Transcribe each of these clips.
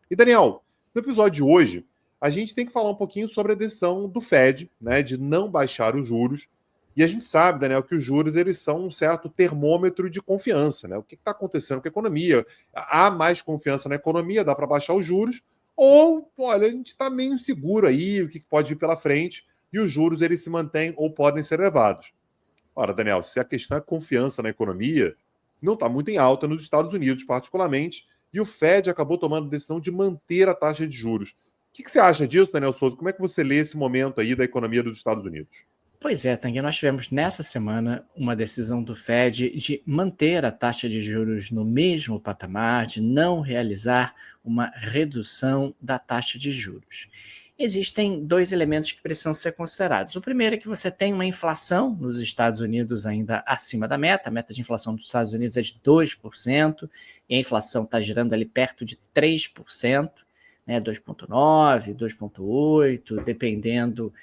E Daniel, no episódio de hoje, a gente tem que falar um pouquinho sobre a decisão do Fed, né, de não baixar os juros. E a gente sabe, Daniel, que os juros eles são um certo termômetro de confiança, né? O que está acontecendo com a economia? Há mais confiança na economia, dá para baixar os juros, ou, olha, a gente está meio inseguro aí, o que pode vir pela frente, e os juros eles se mantêm ou podem ser elevados. Ora, Daniel, se a questão é confiança na economia, não está muito em alta nos Estados Unidos, particularmente, e o Fed acabou tomando a decisão de manter a taxa de juros. O que você acha disso, Daniel Souza? Como é que você lê esse momento aí da economia dos Estados Unidos? Pois é, Tanguy, nós tivemos nessa semana uma decisão do Fed de manter a taxa de juros no mesmo patamar, de não realizar uma redução da taxa de juros. Existem dois elementos que precisam ser considerados. O primeiro é que você tem uma inflação nos Estados Unidos ainda acima da meta. A meta de inflação dos Estados Unidos é de 2%, e a inflação está girando ali perto de 3%, né, 2,9%, 2,8%, dependendo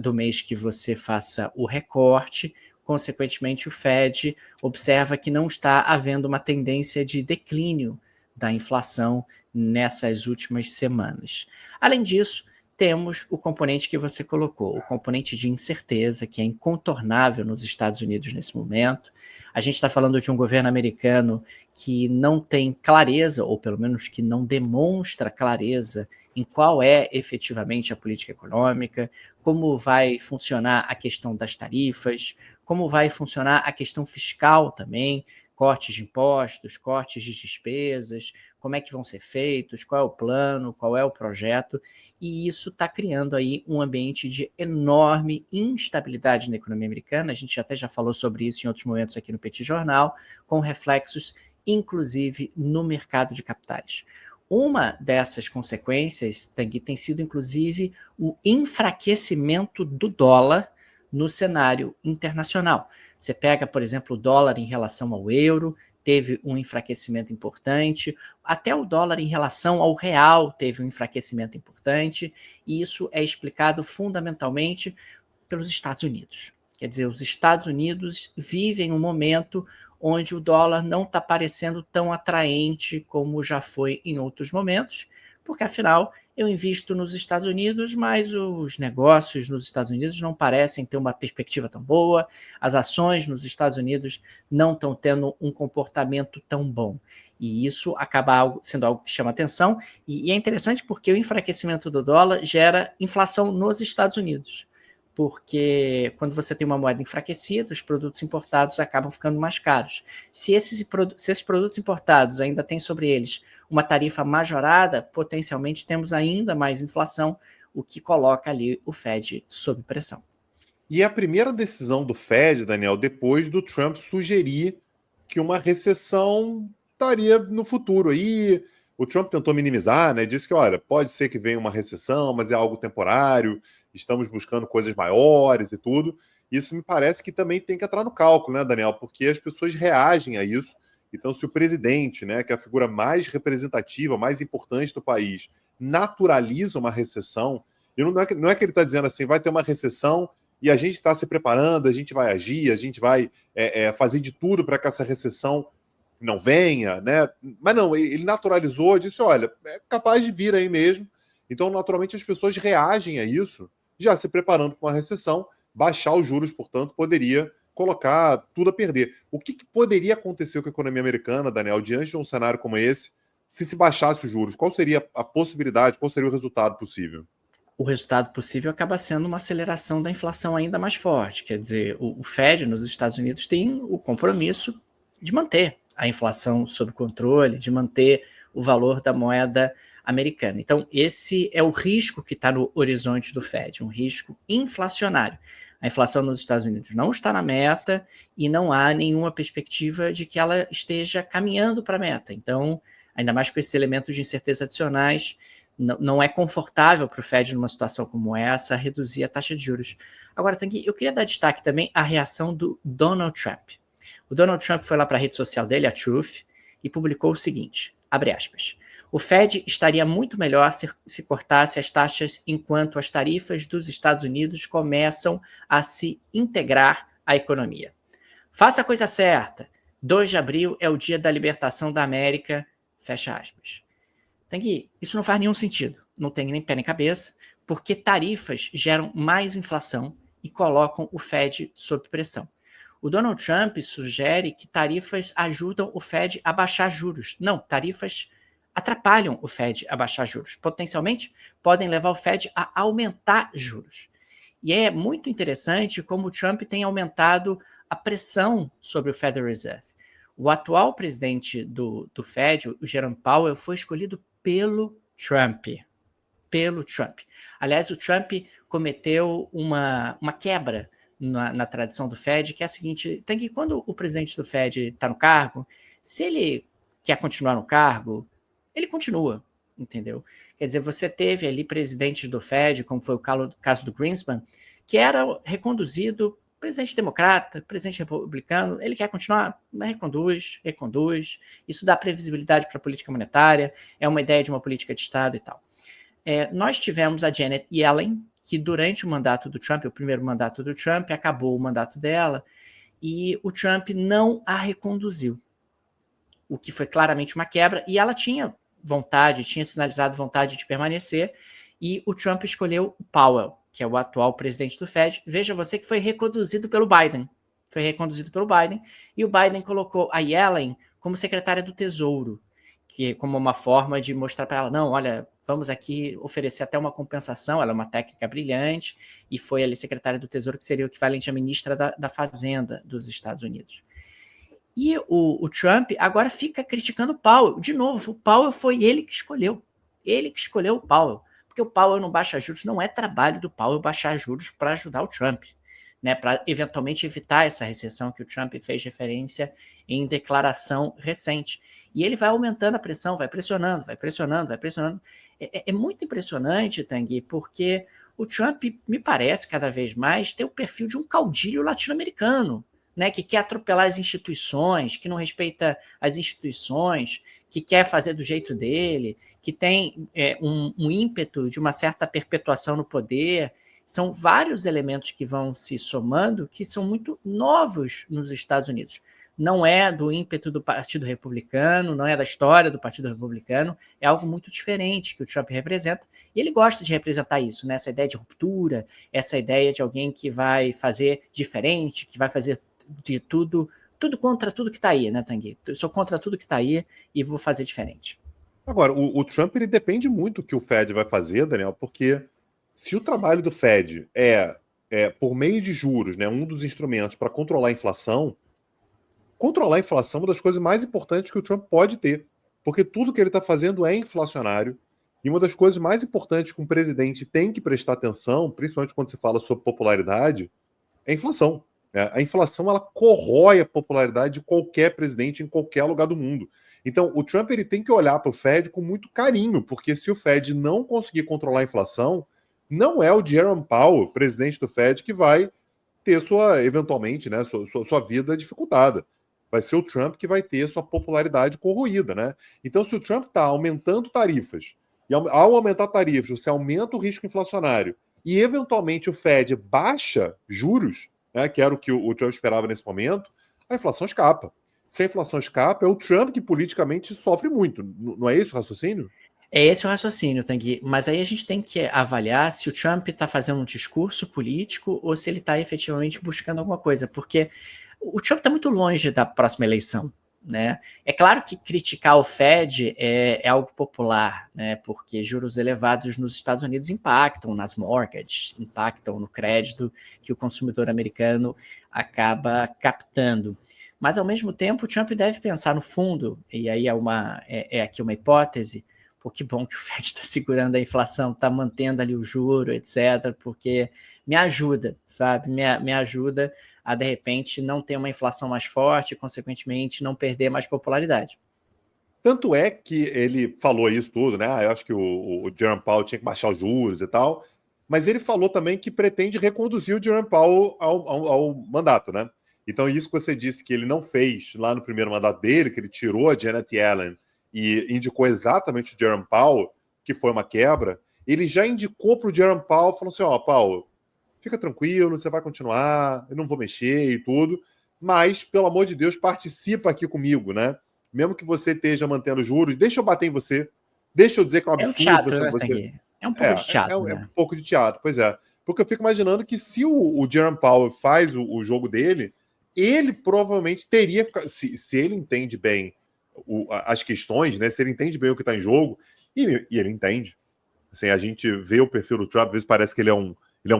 do mês que você faça o recorte. Consequentemente, o Fed observa que não está havendo uma tendência de declínio da inflação nessas últimas semanas. Além disso, temos o componente que você colocou, o componente de incerteza, que é incontornável nos Estados Unidos nesse momento. A gente está falando de um governo americano que não tem clareza, ou pelo menos que não demonstra clareza em qual é efetivamente a política econômica, como vai funcionar a questão das tarifas, como vai funcionar a questão fiscal também, cortes de impostos, cortes de despesas, como é que vão ser feitos, qual é o plano, qual é o projeto, e isso está criando aí um ambiente de enorme instabilidade na economia americana. A gente até já falou sobre isso em outros momentos aqui no Petit Jornal, com reflexos inclusive no mercado de capitais. Uma dessas consequências, Tanguy, tem sido inclusive o enfraquecimento do dólar no cenário internacional. Você pega, por exemplo, o dólar em relação ao euro, teve um enfraquecimento importante, até o dólar em relação ao real teve um enfraquecimento importante, e isso é explicado fundamentalmente pelos Estados Unidos. Quer dizer, os Estados Unidos vivem um momento onde o dólar não está parecendo tão atraente como já foi em outros momentos, porque afinal eu invisto nos Estados Unidos, mas os negócios nos Estados Unidos não parecem ter uma perspectiva tão boa, as ações nos Estados Unidos não estão tendo um comportamento tão bom. E isso acaba sendo algo que chama atenção, e é interessante porque o enfraquecimento do dólar gera inflação nos Estados Unidos, porque quando você tem uma moeda enfraquecida, os produtos importados acabam ficando mais caros. Se esses produtos importados ainda têm sobre eles uma tarifa majorada, potencialmente temos ainda mais inflação, o que coloca ali o Fed sob pressão. E é a primeira decisão do Fed, Daniel, depois do Trump sugerir que uma recessão estaria no futuro. Aí o Trump tentou minimizar, né? Disse que, olha, pode ser que venha uma recessão, mas é algo temporário, estamos buscando coisas maiores e tudo. Isso me parece que também tem que entrar no cálculo, né, Daniel? Porque as pessoas reagem a isso. Então, se o presidente, né, que é a figura mais representativa, mais importante do país, naturaliza uma recessão, e não é que ele está dizendo assim, vai ter uma recessão e a gente está se preparando, a gente vai agir, a gente vai fazer de tudo para que essa recessão não venha, né? Mas não, ele naturalizou, disse, olha, é capaz de vir aí mesmo. Então, naturalmente, as pessoas reagem a isso, já se preparando para uma recessão. Baixar os juros, portanto, poderia colocar tudo a perder. O que poderia acontecer com a economia americana, Daniel, diante de um cenário como esse, se baixasse os juros? Qual seria a possibilidade, qual seria o resultado possível? O resultado possível acaba sendo uma aceleração da inflação ainda mais forte. Quer dizer, o Fed nos Estados Unidos tem o compromisso de manter a inflação sob controle, de manter o valor da moeda americana. Então, esse é o risco que está no horizonte do Fed, um risco inflacionário. A inflação nos Estados Unidos não está na meta e não há nenhuma perspectiva de que ela esteja caminhando para a meta. Então, ainda mais com esses elementos de incerteza adicionais, não é confortável para o Fed, numa situação como essa, reduzir a taxa de juros. Agora, eu queria dar destaque também à reação do Donald Trump. O Donald Trump foi lá para a rede social dele, a Truth, e publicou o seguinte, abre aspas, o Fed estaria muito melhor se cortasse as taxas enquanto as tarifas dos Estados Unidos começam a se integrar à economia. Faça a coisa certa. 2 de abril é o dia da libertação da América, fecha aspas. Isso não faz nenhum sentido, não tem nem pé nem cabeça, porque tarifas geram mais inflação e colocam o Fed sob pressão. O Donald Trump sugere que tarifas ajudam o Fed a baixar juros. Não, tarifas atrapalham o Fed a baixar juros. Potencialmente, podem levar o Fed a aumentar juros. E é muito interessante como o Trump tem aumentado a pressão sobre o Federal Reserve. O atual presidente do Fed, o Jerome Powell, foi escolhido pelo Trump. Aliás, o Trump cometeu uma quebra na tradição do Fed, que é a seguinte: tem que quando o presidente do Fed está no cargo, se ele quer continuar no cargo, ele continua, entendeu? Quer dizer, você teve ali presidentes do Fed, como foi o caso do Greenspan, que era reconduzido, presidente democrata, presidente republicano, ele quer continuar, mas reconduz, isso dá previsibilidade para a política monetária, é uma ideia de uma política de Estado e tal. Nós tivemos a Janet Yellen, que durante o mandato do Trump, o primeiro mandato do Trump, acabou o mandato dela, e o Trump não a reconduziu, o que foi claramente uma quebra, e ela tinha sinalizado vontade de permanecer, e o Trump escolheu o Powell, que é o atual presidente do Fed. Veja você que foi reconduzido pelo Biden. E o Biden colocou a Yellen como secretária do Tesouro, que como uma forma de mostrar para ela, não, olha, vamos aqui oferecer até uma compensação, ela é uma técnica brilhante, e foi ali secretária do Tesouro, que seria o equivalente à ministra da Fazenda dos Estados Unidos. E o Trump agora fica criticando o Powell. De novo, o Powell foi ele que escolheu. Ele que escolheu o Powell. Porque o Powell não baixa juros, não é trabalho do Powell baixar juros para ajudar o Trump, né? Para eventualmente evitar essa recessão que o Trump fez referência em declaração recente. E ele vai aumentando a pressão, vai pressionando. É muito impressionante, Tanguy, porque o Trump, me parece, cada vez mais, ter o perfil de um caudilho latino-americano, né, que quer atropelar as instituições, que não respeita as instituições, que quer fazer do jeito dele, que tem um ímpeto de uma certa perpetuação no poder. São vários elementos que vão se somando que são muito novos nos Estados Unidos. Não é do ímpeto do Partido Republicano, não é da história do Partido Republicano, é algo muito diferente que o Trump representa, e ele gosta de representar isso, né? Essa ideia de ruptura, essa ideia de alguém que vai fazer diferente, que vai fazer de tudo contra tudo que está aí, né, Tanguy? Eu sou contra tudo que está aí e vou fazer diferente. Agora, o Trump ele depende muito do que o Fed vai fazer, Daniel, porque se o trabalho do Fed é por meio de juros, né, um dos instrumentos para controlar a inflação é uma das coisas mais importantes que o Trump pode ter, porque tudo que ele está fazendo é inflacionário, e uma das coisas mais importantes que um presidente tem que prestar atenção, principalmente quando se fala sobre popularidade, é a inflação. A inflação ela corrói a popularidade de qualquer presidente em qualquer lugar do mundo. Então, o Trump ele tem que olhar para o Fed com muito carinho, porque se o Fed não conseguir controlar a inflação, não é o Jerome Powell, presidente do Fed, que vai ter eventualmente, né, sua vida dificultada. Vai ser o Trump que vai ter sua popularidade corroída, né? Então, se o Trump está aumentando tarifas, e ao aumentar tarifas, você aumenta o risco inflacionário, e eventualmente o Fed baixa juros, né, que era o que o Trump esperava nesse momento, a inflação escapa. Se a inflação escapa, é o Trump que politicamente sofre muito. Não é esse o raciocínio? É esse o raciocínio, Tanguy. Mas aí a gente tem que avaliar se o Trump está fazendo um discurso político ou se ele está efetivamente buscando alguma coisa, porque o Trump está muito longe da próxima eleição, né? É claro que criticar o Fed é algo popular, né? Porque juros elevados nos Estados Unidos impactam nas mortgages, impactam no crédito que o consumidor americano acaba captando. Mas, ao mesmo tempo, o Trump deve pensar no fundo, e aí é aqui uma hipótese, pô, que bom que o Fed está segurando a inflação, está mantendo ali o juro, etc., porque me ajuda, sabe? Me ajuda a, de repente, não ter uma inflação mais forte e, consequentemente, não perder mais popularidade. Tanto é que ele falou isso tudo, né? Eu acho que o Jerome Powell tinha que baixar os juros e tal, mas ele falou também que pretende reconduzir o Jerome Powell ao mandato, né? Então, isso que você disse que ele não fez lá no primeiro mandato dele, que ele tirou a Janet Yellen e indicou exatamente o Jerome Powell, que foi uma quebra, ele já indicou para o Jerome Powell, falou assim, ó, Powell, fica tranquilo, você vai continuar, eu não vou mexer e tudo, mas, pelo amor de Deus, participa aqui comigo, né? Mesmo que você esteja mantendo juros, deixa eu bater em você, Deixa eu dizer que é um É um absurdo teatro, né, Tanguy? É um pouco de teatro, é um né? pouco de teatro, pois é. Porque eu fico imaginando que se o Jerome Powell faz o jogo dele, ele provavelmente teria. Se ele entende bem as questões, né? Se ele entende bem o que está em jogo, e ele entende. Assim, a gente vê o perfil do Trump, às vezes parece que ele é um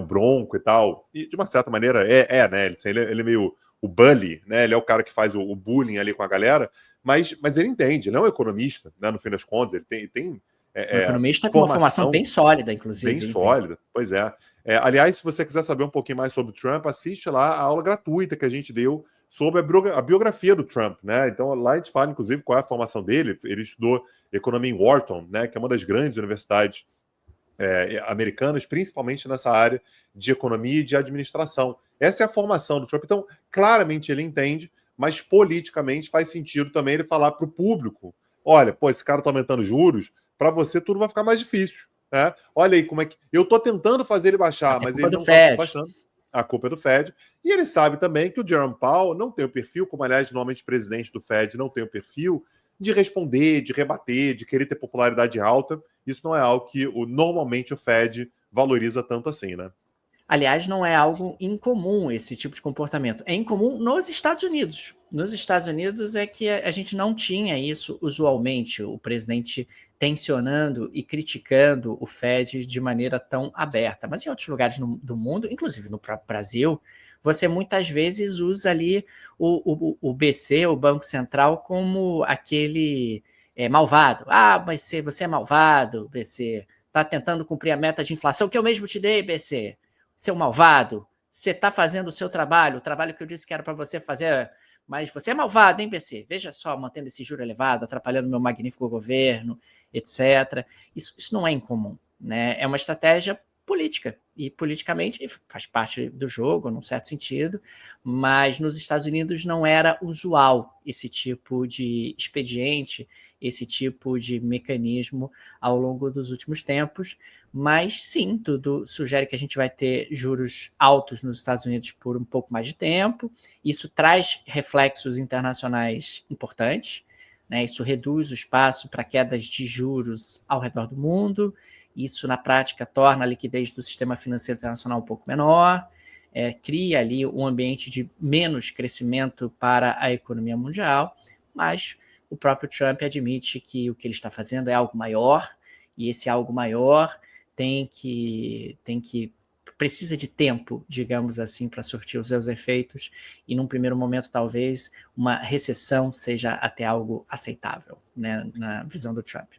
bronco e tal. E de uma certa maneira né? Ele é meio o bully, né? Ele é o cara que faz o bullying ali com a galera, mas ele entende, ele é um economista, né? No fim das contas, ele tem Um economista com uma formação formação bem sólida, bem inclusive, entende? sólida, pois é. Aliás, se você quiser saber um pouquinho mais sobre o Trump, assiste lá a aula gratuita que a gente deu sobre a biografia do Trump, né? Então lá a gente fala, inclusive, qual é a formação dele. Ele estudou economia em Wharton, né? Que é uma das grandes universidades americanas, principalmente nessa área de economia e de administração. Essa é a formação do Trump. Então, claramente ele entende, mas politicamente faz sentido também ele falar para o público: olha, pô, esse cara está aumentando juros, para você tudo vai ficar mais difícil. Né? Olha aí como é que. Eu estou tentando fazer ele baixar, Mas é mas culpa ele do não está Fed. baixando. A culpa é do Fed. E ele sabe também que o Jerome Powell não tem o perfil, como aliás, normalmente o presidente do Fed não tem o perfil de responder, de rebater, de querer ter popularidade alta. Isso não é algo que normalmente o Fed valoriza tanto assim, né? Aliás, não é algo incomum esse tipo de comportamento. É incomum nos Estados Unidos. Nos Estados Unidos é que a gente não tinha isso usualmente, o presidente tensionando e criticando o Fed de maneira tão aberta. Mas em outros lugares do mundo, inclusive no próprio Brasil, você muitas vezes usa ali o BC, o Banco Central, como aquele malvado. Ah, mas você é malvado, BC. Está tentando cumprir a meta de inflação que eu mesmo te dei, BC. Seu malvado, você está fazendo o seu trabalho, o trabalho que eu disse que era para você fazer, mas você é malvado, hein, BC? Veja só, mantendo esse juro elevado, atrapalhando o meu magnífico governo, etc. Isso não é incomum, né? É uma estratégia política, e politicamente faz parte do jogo, num certo sentido, mas nos Estados Unidos não era usual esse tipo de expediente, esse tipo de mecanismo ao longo dos últimos tempos. Mas sim, tudo sugere que a gente vai ter juros altos nos Estados Unidos por um pouco mais de tempo. Isso traz reflexos internacionais importantes, né? Isso reduz o espaço para quedas de juros ao redor do mundo. Isso, na prática, torna a liquidez do sistema financeiro internacional um pouco menor, cria ali um ambiente de menos crescimento para a economia mundial, mas o próprio Trump admite que o que ele está fazendo é algo maior, e esse algo maior precisa de tempo, digamos assim, para surtir os seus efeitos, e num primeiro momento talvez uma recessão seja até algo aceitável, né, na visão do Trump.